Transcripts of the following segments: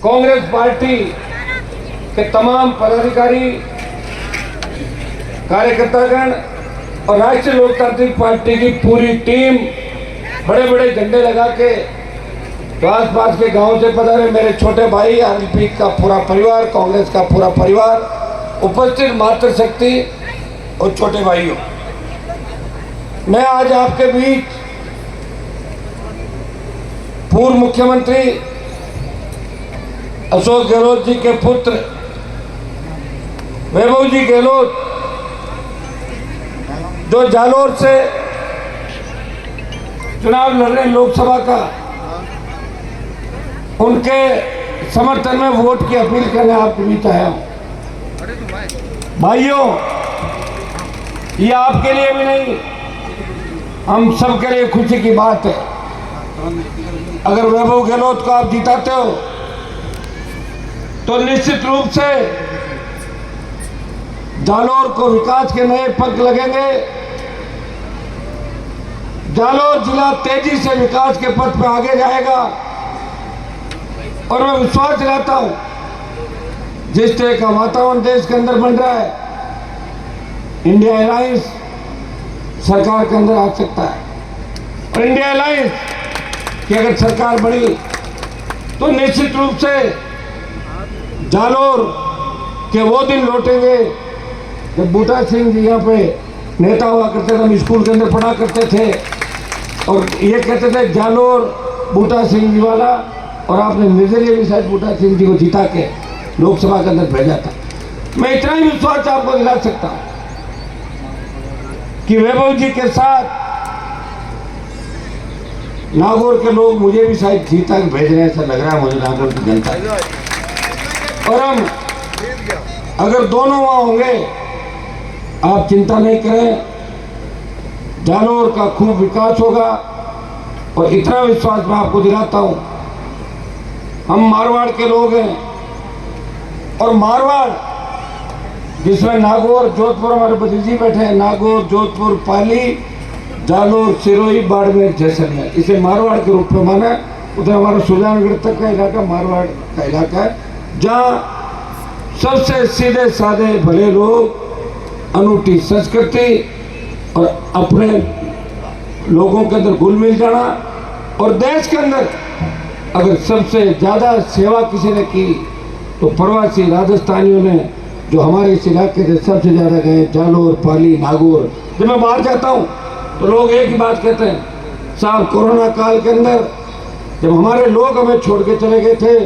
Congress party के तमाम पदाधिकारी, कार्यकर्तागण और राष्ट्रीय लोकतांत्रिक पार्टी की पूरी टीम बड़े बड़े झंडे लगा के तो आसपास के गांव से पधारे मेरे छोटे भाई, आरएलपी का पूरा परिवार, कांग्रेस का पूरा परिवार, उपस्थित मातृशक्ति और छोटे भाइयों, मैं आज आपके बीच पूर्व मुख्यमंत्री अशोक गहलोत जी के पुत्र वैभव जी गहलोत, जो जालोर से चुनाव लड़ रहे लोकसभा का, उनके समर्थन में वोट की अपील करने आपके बीच आया हूं। भाइयों, ये आपके लिए भी नहीं, हम सबके लिए खुशी की बात है। अगर वैभव गहलोत को आप जिताते हो तो निश्चित रूप से जालोर को विकास के नए पंख लगेंगे। जालोर जिला तेजी से विकास के पथ पर आगे जाएगा और मैं विश्वास दिलाता हूं, जिस तरह का वातावरण देश के अंदर बन रहा है, इंडिया अलायंस सरकार के अंदर आ सकता है। और इंडिया अलायंस की अगर सरकार बनी तो निश्चित रूप से जालोर के वो दिन लौटेंगे जब बूटा सिंह जी यहाँ पे नेता हुआ करते थे, हम स्कूल के अंदर पढ़ा करते थे और ये कहते थे जालोर बूटा सिंह जी वाला, और आपने निर्दलीय भी शायद बूटा सिंह जी को जिता के लोकसभा के अंदर भेजा था। मैं इतना ही विश्वास आपको दिला सकता हूं कि वैभव जी के साथ नागौर के लोग मुझे भी शायद जीता के भेज रहे हैं, ऐसा लग रहा है मुझे नागौर की जनता। और हम अगर दोनों वहां होंगे, आप चिंता नहीं करें, जालोर का खूब विकास होगा। और इतना विश्वास मैं आपको दिलाता हूं, हम मारवाड़ के लोग हैं और मारवाड़ जिसमें नागौर, जोधपुर, हमारे भतीजी बैठे हैं, नागौर, जोधपुर, पाली, जालोर, सिरोही, बाड़मेर, जैसलमेर, इसे मारवाड़ के रूप में माना। उधर हमारा सुजानगढ़ तक का इलाका मारवाड़ का इलाका है, जहाँ सबसे सीधे साधे भले लोग, अनूठी संस्कृति और अपने लोगों के अंदर घुल मिल जाना। और देश के अंदर अगर सबसे ज़्यादा सेवा किसी ने की तो प्रवासी राजस्थानियों ने, जो हमारे इस इलाके से सबसे ज़्यादा गए, जालोर, पाली, नागौर। जब मैं बाहर जाता हूँ तो लोग एक ही बात कहते हैं, साहब कोरोना काल के अंदर जब हमारे लोग हमें छोड़ के चले गए थे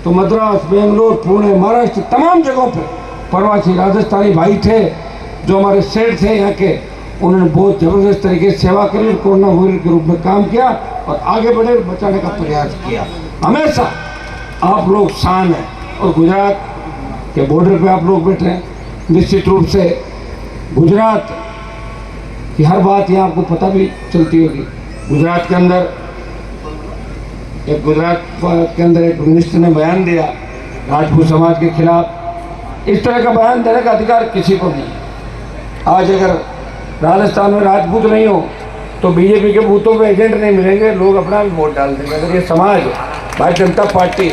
तो मद्रास, बेंगलोर, पुणे, महाराष्ट्र, तमाम जगहों पे प्रवासी राजस्थानी भाई थे जो हमारे सेठ थे यहाँ के, उन्होंने बहुत ज़बरदस्त तरीके से सेवा करी, कोरोना वॉरियर के रूप में काम किया और आगे बढ़े, बचाने का प्रयास किया। हमेशा आप लोग शान हैं। और गुजरात के बॉर्डर पे आप लोग बैठे हैं, निश्चित रूप से गुजरात की हर बात यहाँ आपको पता भी चलती होगी। गुजरात के अंदर एक मिनिस्टर ने बयान दिया राजपूत समाज के खिलाफ। इस तरह का बयान देने का अधिकार किसी को नहीं। आज अगर राजस्थान में राजपूत नहीं हो तो बीजेपी के बूथों पे एजेंट नहीं मिलेंगे, लोग अपना भी वोट डाल देंगे। अगर ये समाज भारतीय जनता पार्टी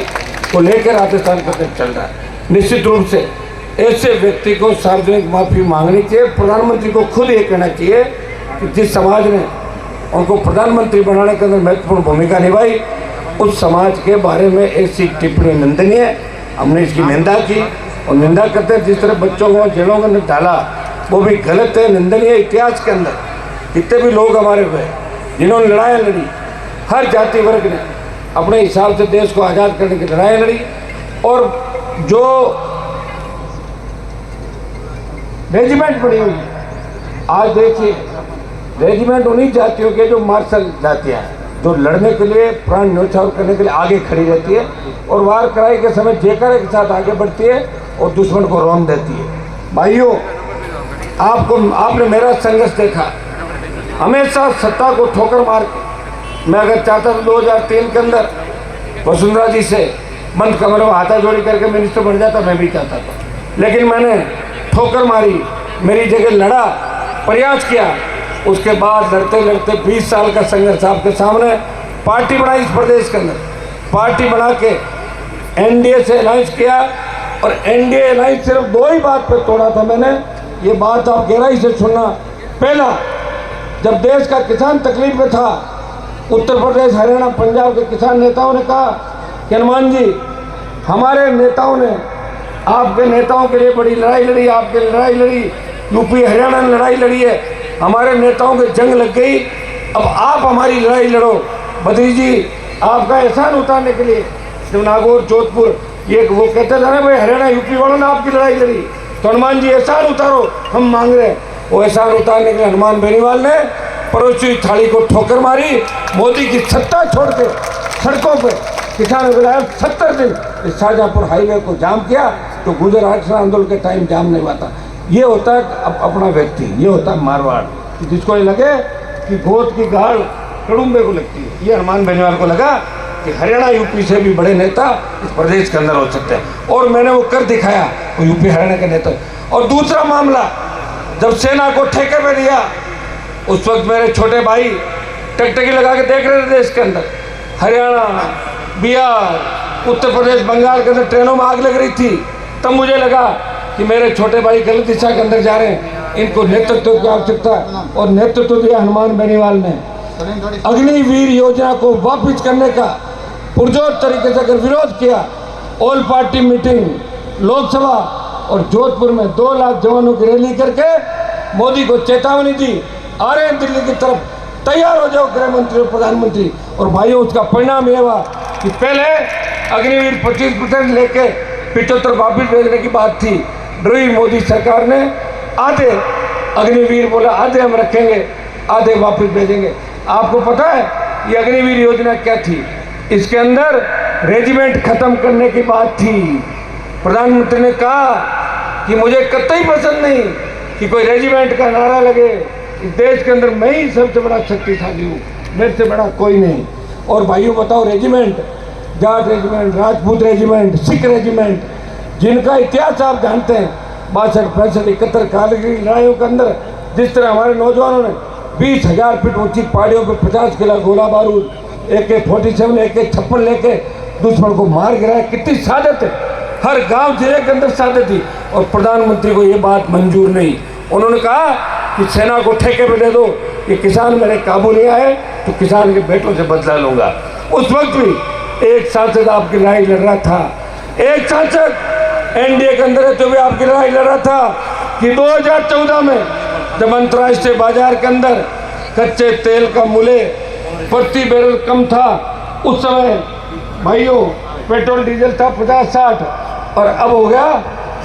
को लेकर राजस्थान का चल रहा है, निश्चित रूप से ऐसे व्यक्ति को सार्वजनिक माफी मांगनी चाहिए। प्रधानमंत्री को खुद ये कहना चाहिए कि जिस समाज ने उनको प्रधानमंत्री बनाने के अंदर महत्वपूर्ण भूमिका निभाई, उस समाज के बारे में ऐसी टिप्पणी निंदनीय है। हमने इसकी निंदा की और निंदा करते हैं। जिस तरह बच्चों को जेलों के अंदर डाला वो भी गलत है, निंदनीय। इतिहास के अंदर जितने भी लोग हमारे हुए जिन्होंने लड़ाइयाँ लड़ी, हर जाति वर्ग ने अपने हिसाब से देश को आज़ाद करने की लड़ाई लड़ी। और जो रेजिमेंट बनी हुई आज देखिए, रेजिमेंट उन्हीं जातियों के जो मार्शल जातियाँ हैं, जो लड़ने के लिए, प्राण न्यौछावर करने के लिए आगे खड़ी रहती है और वार कराई के समय जेकर के साथ आगे बढ़ती है और दुश्मन को रौंद देती है। भाइयों, आपने मेरा संघर्ष देखा, हमेशा सत्ता को ठोकर मार के। मैं अगर चाहता था 2003 के अंदर वसुंधरा जी से बंद कमरों में हाथा जोड़ी करके मिनिस्टर बन जाता, मैं भी चाहता था, लेकिन मैंने ठोकर मारी, मेरी जगह लड़ा, प्रयास किया। उसके बाद लड़ते लड़ते 20 साल का संघर्ष आपके सामने, पार्टी बनाई इस प्रदेश के अंदर, पार्टी बना के एनडीए से अलायंस किया और एनडीए अलायंस सिर्फ दो ही बात पर तोड़ा था मैंने, ये बात आप गहराई से सुनना। पहला, जब देश का किसान तकलीफ में था, उत्तर प्रदेश, हरियाणा, पंजाब के किसान नेताओं ने कहा कि हनुमान जी, हमारे नेताओं ने आपके नेताओं के लिए बड़ी लड़ाई लड़ी, आपके लड़ाई लड़ी, यूपी हरियाणा ने लड़ाई लड़ी है, हमारे नेताओं की जंग लग गई, अब आप हमारी लड़ाई लड़ो। बद्री जी, आपका एहसान उतारने के लिए जब नागौर, जोधपुर, ये वो कहते थे ना भाई हरियाणा यूपी वालों ने आपकी लड़ाई लड़ी, तो हनुमान जी एहसान उतारो, हम मांग रहे हैं। वो एहसान उतारने के लिए हनुमान बेनीवाल ने पड़ोसी थाली को ठोकर मारी, मोदी की सत्ता छोड़ के सड़कों पे किसान विधायक 70 दिन इस शाहजहाँपुर हाईवे को जाम किया, तो गुजर आरक्षण आंदोलन के टाइम जाम नहीं हुआ था। ये होता है अपना व्यक्ति, ये होता है मारवाड़, जिसको ये लगे कि गोद की गाड़ कड़ुम्बे को लगती है। ये हनुमान बेनीवाल को लगा कि हरियाणा यूपी से भी बड़े नेता इस प्रदेश के अंदर हो सकते हैं, और मैंने वो कर दिखाया, वो यूपी हरियाणा के नेता। और दूसरा मामला, जब सेना को ठेके पे दिया, उस वक्त मेरे छोटे भाई टकटकी लगा के देख रहे थे देश के अंदर, हरियाणा, बिहार, उत्तर प्रदेश, बंगाल के अंदर ट्रेनों में आग लग रही थी। तब मुझे लगा कि मेरे छोटे भाई गलत दिशा के अंदर जा रहे हैं, इनको नेतृत्व की आवश्यकता है, और नेतृत्व दिया हनुमान बेनीवाल ने। अग्निवीर योजना को वापस करने का पुरजोर तरीके से अगर विरोध किया, ऑल पार्टी मीटिंग लोकसभा और जोधपुर में 2 लाख जवानों की रैली करके मोदी को चेतावनी दी, आ रहे हैं दिल्ली की तरफ, तैयार हो जाओ गृह मंत्री और प्रधानमंत्री। और भाइयों, उसका परिणाम यह हुआ कि पहले अग्निवीर 25% लेके 75 वापिस भेजने की बात थी, डरी मोदी सरकार ने, आधे अग्निवीर बोला आधे हम रखेंगे, आधे वापिस भेजेंगे। आपको पता है ये अग्निवीर योजना क्या थी? इसके अंदर रेजिमेंट खत्म करने की बात थी। प्रधानमंत्री ने कहा कि मुझे कतई पसंद नहीं कि कोई रेजिमेंट का नारा लगे, इस देश के अंदर मैं ही सबसे बड़ा शक्तिशाली हूँ, मेरे से बड़ा कोई नहीं। और भाइयों बताओ, regiment, Jat regiment, Rajput regiment, Sikh regiment, जिनका इतिहास आप जानते हैं, 62, 65, 71 कारगिल लड़ाइयों के अंदर जिस तरह हमारे नौजवानों ने 20,000 फीट ऊंची पहाड़ियों पर 50 किलो गोला बारूद, AK-47, AK-56 लेके दुश्मन को मार गिराया, कितनी सादत है, हर गांव जिले के अंदर सादत थी। और प्रधानमंत्री को ये बात मंजूर नहीं, उन्होंने कहा कि सेना को ठेके पे दे दो, कि किसान मेरे काबू नहीं आए तो किसान के बेटों से बदला लूंगा। उस वक्त भी एक सांसद आपकी लड़ाई लड़ रहा था, एक सांसद एनडीए के अंदर है तो भी आपकी लड़ाई लड़ रहा था कि 2014 में जब अंतर्राष्ट्रीय बाजार के अंदर कच्चे तेल का मूल्य प्रति बैरल कम था, उस समय भाइयों पेट्रोल डीजल था 50-60 और अब हो गया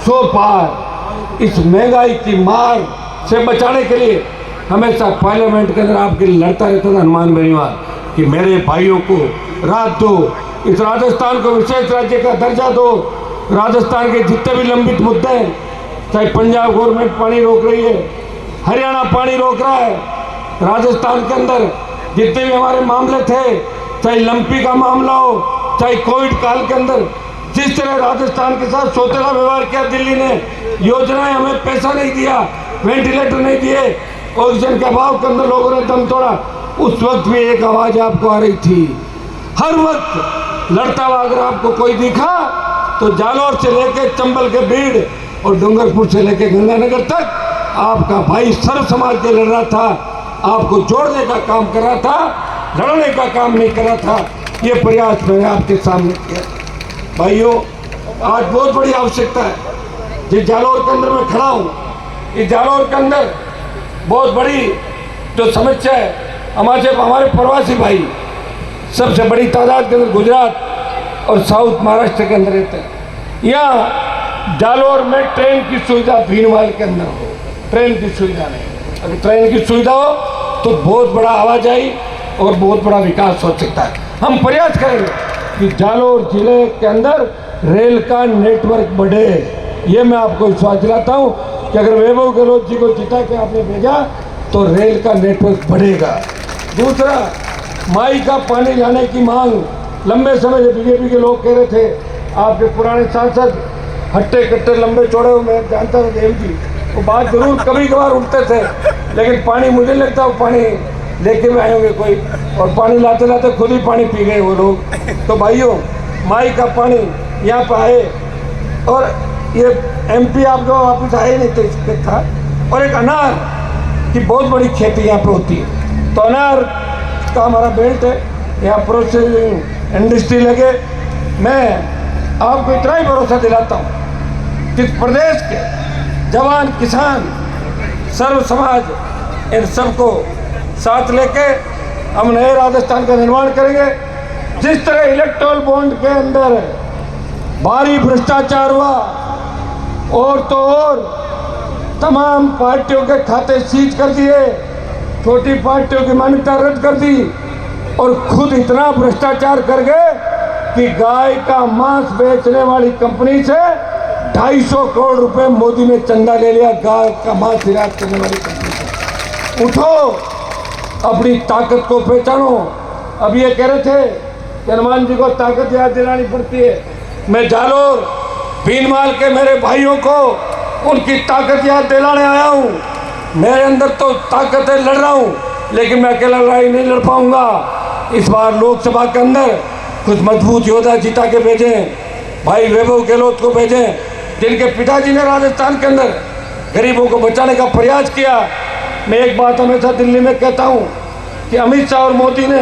100 पार। इस महंगाई की मार से बचाने के लिए हमेशा पार्लियामेंट के अंदर आपके लिए लड़ता रहता था हनुमान बेनीवाल कि मेरे भाइयों को राहत दो, इस राजस्थान को विशेष राज्य का दर्जा दो, राजस्थान के जितने भी लंबित मुद्दे हैं, चाहे पंजाब गवर्नमेंट पानी रोक रही है, हरियाणा पानी रोक रहा है, राजस्थान के अंदर जितने भी हमारे मामले थे, चाहे लंपी का मामला हो, चाहे कोविड काल के अंदर जिस तरह राजस्थान के साथ सौतेला व्यवहार किया दिल्ली ने, योजनाएं हमें पैसा नहीं दिया, वेंटिलेटर नहीं दिए, ऑक्सीजन के अभाव के अंदर लोगों ने दम तोड़ा, उस वक्त भी एक आवाज आपको आ रही थी। हर वक्त लड़ता हुआ अगर आपको कोई दिखा तो जालौर से लेके चंबल के भीड़ और डूंगरपुर से लेके गंगानगर तक आपका भाई सर्व समाज के लड़ रहा था, आपको जोड़ने का काम कर रहा था, लड़ने का काम नहीं कर रहा था। ये प्रयास मैंने आपके सामने किया। भाइयों, आज बहुत बड़ी आवश्यकता है। जिस जालौर के अंदर मैं खड़ा हूँ, इस जालौर के अंदर बहुत बड़ी जो समस्या है, हमारे प्रवासी भाई सबसे बड़ी तादाद के अंदर गुजरात और साउथ महाराष्ट्र के अंदर रहते हैं। यहाँ जालौर में ट्रेन की सुविधा भीनमाल के अंदर हो, ट्रेन की सुविधा नहीं। अगर ट्रेन की सुविधा हो तो बहुत बड़ा आवाजाही और बहुत बड़ा विकास हो सकता है। हम प्रयास करेंगे कि जालौर जिले के अंदर रेल का नेटवर्क बढ़े। ये मैं आपको विश्वास दिलाता हूँ कि अगर वैभव गहलोत जी को जिता के आपने भेजा तो रेल का नेटवर्क बढ़ेगा। दूसरा, माई का पानी लाने की मांग लंबे समय से बीजेपी के लोग कह रहे थे। आपके पुराने सांसद हट्टे कट्टे लंबे चौड़े हुए, मैं जानता था देव जी, वो बात जरूर कभी कभार उठते थे, लेकिन पानी मुझे लगता है वो पानी लेके में आए होंगे कोई, और पानी लाते लाते खुद ही पानी पी गए वो लोग। तो भाइयों, माई का पानी यहाँ पर आए और ये MP आपको वापस आए नहीं थे इसके था, और एक अनार की बहुत बड़ी खेती यहाँ पे होती है। तो अनार का हमारा बेल्ट है, यहाँ प्रोसेसिंग इंडस्ट्री लगे। मैं आपको इतना ही भरोसा दिलाता हूँ कि प्रदेश के जवान किसान सर्व समाज इन सबको साथ लेके हम नए राजस्थान का निर्माण करेंगे। जिस तरह इलेक्टोरल बॉन्ड के अंदर भारी भ्रष्टाचार हुआ और तो और तमाम पार्टियों के खाते सीज कर दिए, छोटी पार्टियों की मान्यता रद्द कर दी और खुद इतना भ्रष्टाचार कर गए कि गाय का मांस बेचने वाली कंपनी से 250 करोड़ रुपए मोदी ने चंदा ले लिया। गाय का मांस निर्यात करने वाली कंपनी से। उठो, अपनी ताकत को पहचानो। अब ये कह रहे थे कि हनुमान जी को ताकत याद दिलानी पड़ती है। मैं जालोर भीनमाल के मेरे भाइयों को उनकी ताकत याद दिलाने आया हूँ। मेरे अंदर तो ताकत है, लड़ रहा हूँ, लेकिन मैं अकेला लड़ाई नहीं लड़ पाऊंगा। इस बार लोकसभा के अंदर कुछ मजबूत योद्धा जिता के भेजें। भाई वैभव गहलोत को भेजें, जिनके पिताजी ने राजस्थान के अंदर गरीबों को बचाने का प्रयास किया। मैं एक बात हमेशा दिल्ली में कहता हूँ कि अमित शाह और मोदी ने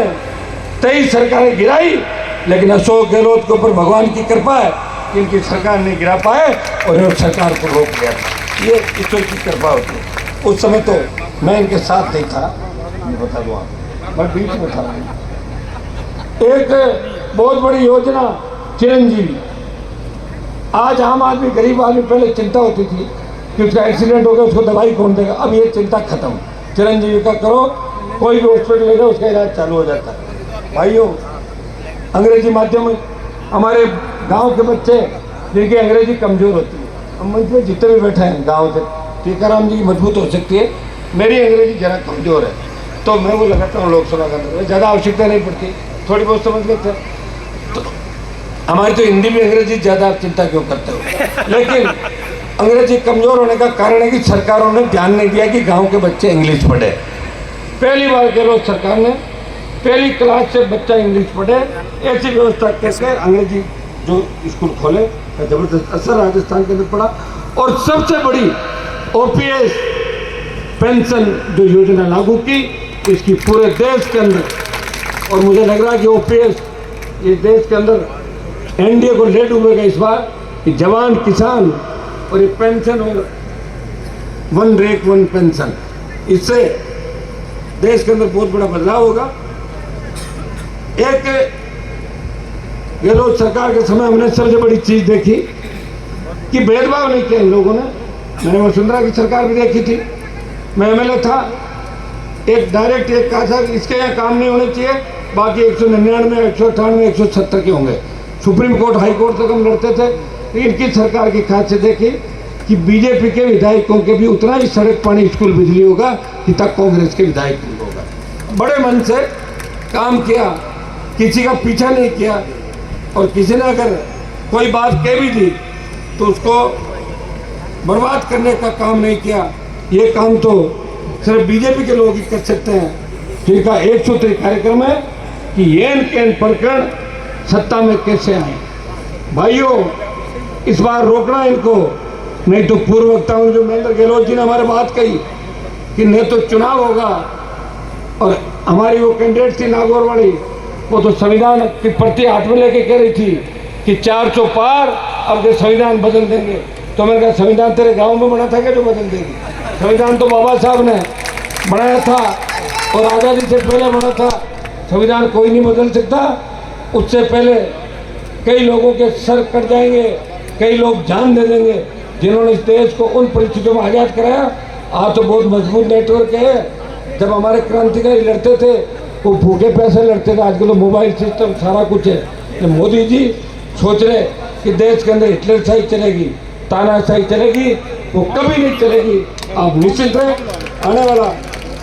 23 सरकारें गिराई, लेकिन अशोक गहलोत के ऊपर भगवान की कृपा है कि इनकी सरकार नहीं गिरा पाए और इन्होंने सरकार को रोक लिया। ये ईश्वर की कृपा होती है। उस समय तो मैं इनके साथ नहीं था, मैं बता दूँ, मैं बीच में था। एक बहुत बड़ी योजना चिरंजीवी। आज आम आदमी, गरीब आदमी, पहले चिंता होती थी कि उसका एक्सीडेंट हो गया, उसको दवाई कौन देगा। अब ये चिंता खत्म। चिरंजीवी का करो, कोई भी हॉस्पिटल ले जाओ, उसका इलाज चालू हो जाता है। भाइयों, अंग्रेजी माध्यम हमारे गांव के बच्चे जिनकी अंग्रेजी कमज़ोर होती है, हम मंच में जितने भी बैठे हैं गांव से, टीकाराम जी की मजबूत हो सकती है, मेरी अंग्रेजी जरा कमज़ोर है, तो मैं वो लगाता हूँ लोकसभा के अंदर। ज़्यादा आवश्यकता नहीं पड़ती, थोड़ी बहुत समझ लेते हैं। तो हमारी तो हिंदी भी अंग्रेजी ज़्यादा चिंता क्यों करते हो। लेकिन अंग्रेजी कमज़ोर होने का कारण है कि सरकारों ने ध्यान नहीं दिया कि गाँव के बच्चे इंग्लिश पढ़े। पहली बार गहलोत सरकार ने पहली क्लास से बच्चा इंग्लिश पढ़े, ऐसी व्यवस्था करके अंग्रेजी जो स्कूल खोले, जबरदस्त असर राजस्थान के अंदर पड़ा। और सबसे बड़ी OPS पेंशन जो योजना लागू की, इसकी पूरे देश के अंदर, और मुझे लग रहा है कि OPS ये देश के अंदर NDA को ले डूबेगा इस बार, कि जवान किसान और ये पेंशन और वन रैंक वन पेंशन, इससे देश के अंदर बहुत बड़ा बदलाव होगा। एक गहलोत सरकार के समय हमने सबसे बड़ी चीज देखी कि भेदभाव नहीं किया इन लोगों ने। मैंने वसुंधरा की सरकार भी देखी थी, मैं MLA था। एक डायरेक्ट एक कहा था कि इसके यहाँ काम नहीं होने चाहिए, बाकी 199, 198, 170 के होंगे। सुप्रीम कोर्ट, हाई कोर्ट तक हम लड़ते थे। इनकी सरकार की खासियत देखी कि बीजेपी के विधायकों के भी उतना ही सड़क, पानी, स्कूल, बिजली होगा जितना कांग्रेस के विधायक नहीं होगा। बड़े मन से काम किया, किसी का पीछा नहीं किया, और किसी ने अगर कोई बात कह भी दी तो उसको बर्बाद करने का काम नहीं किया। ये काम तो सिर्फ बीजेपी के लोग ही कर सकते हैं, जिनका एक सूत्री कार्यक्रम है कि येन केन प्रकरण सत्ता में कैसे आए। भाइयों, इस बार रोकना इनको, नहीं तो पूर्व वक्ताओं जो महेंद्र गहलोत जी ने हमारे बात कही कि नहीं तो चुनाव होगा, और हमारी वो कैंडिडेट थी नागौर वाली, वो तो संविधान के प्रति हाथ में लेके कह रही थी कि 400 पार, अब ये संविधान बदल देंगे। तो मैंने कहा, संविधान तेरे गांव में बना था क्या जो बदल देंगे? संविधान तो बाबा साहब ने बनाया था और आज़ादी से पहले बना था। संविधान कोई नहीं बदल सकता। उससे पहले कई लोगों के सर कट जाएंगे, कई लोग जान दे देंगे जिन्होंने इस देश को उन परिस्थितियों में आज़ाद कराया। आज तो बहुत मजबूत नेटवर्क है। जब हमारे क्रांतिकारी लड़ते थे वो भूखे पैसे लड़ते थे, आजकल तो मोबाइल सिस्टम सारा कुछ है। तो मोदी जी सोच रहे कि देश के अंदर हिटलर शाही चलेगी, तानाशाही चलेगी, वो कभी नहीं चलेगी। आप निश्चित रहें, आने वाला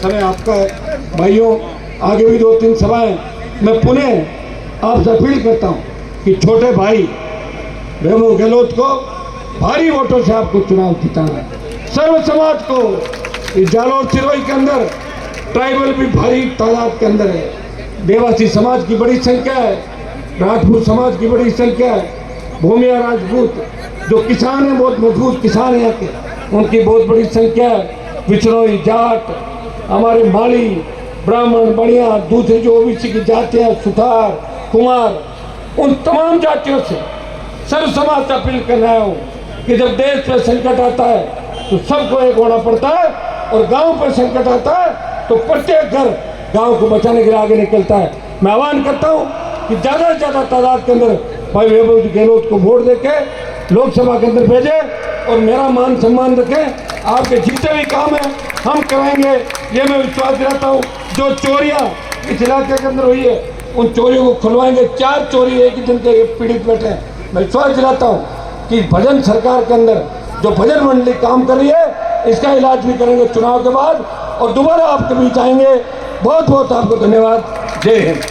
समय आपका है। भाइयों, आगे भी 2-3 सभाएं, मैं पुनः आपसे अपील करता हूं कि छोटे भाई वैभव गहलोत को भारी वोटों से आपको चुनाव जिताना है। सर्व समाज को, इस जालोर सिरोही के अंदर ट्राइबल भी भारी तादाद के अंदर है, देवासी समाज की बड़ी संख्या है, राजपूत समाज की बड़ी संख्या है, भूमिया राजपूत जो किसान हैं, बहुत मजबूत किसान हैं यहाँ के, उनकी बहुत बड़ी संख्या है। विचरोई, जाट, हमारे माली, ब्राह्मण, बढ़िया, दूसरी जो ओबीसी की जातियाँ, सुथार, कुमार, उन तमाम जातियों से सर्व समाज से अपील कर रहा हूँ कि जब देश पे संकट आता है तो सबको एक होना पड़ता है, और गांव पर संकट आता है तो प्रत्येक घर गांव को बचाने के लिए आगे निकलता है। मैं आह्वान करता हूँ कि ज़्यादा से ज़्यादा तादाद के अंदर भाई वैभव गहलोत को वोट देके लोकसभा के अंदर भेजें और मेरा मान सम्मान रखें। आपके जितने भी काम हैं हम कराएंगे, ये मैं विश्वास दिलाता हूँ। जो चोरियाँ इस इलाके के अंदर हुई है उन चोरियों को खुलवाएंगे। 4 चोरी एक ही दिन के पीड़ित बैठे हैं। मैं विश्वास दिलाता हूँ कि भजन सरकार के अंदर जो भजन मंडली काम कर रही है इसका इलाज भी करेंगे चुनाव के बाद, और दोबारा आपके बीच आएंगे। बहुत बहुत आपको धन्यवाद। जय हिंद।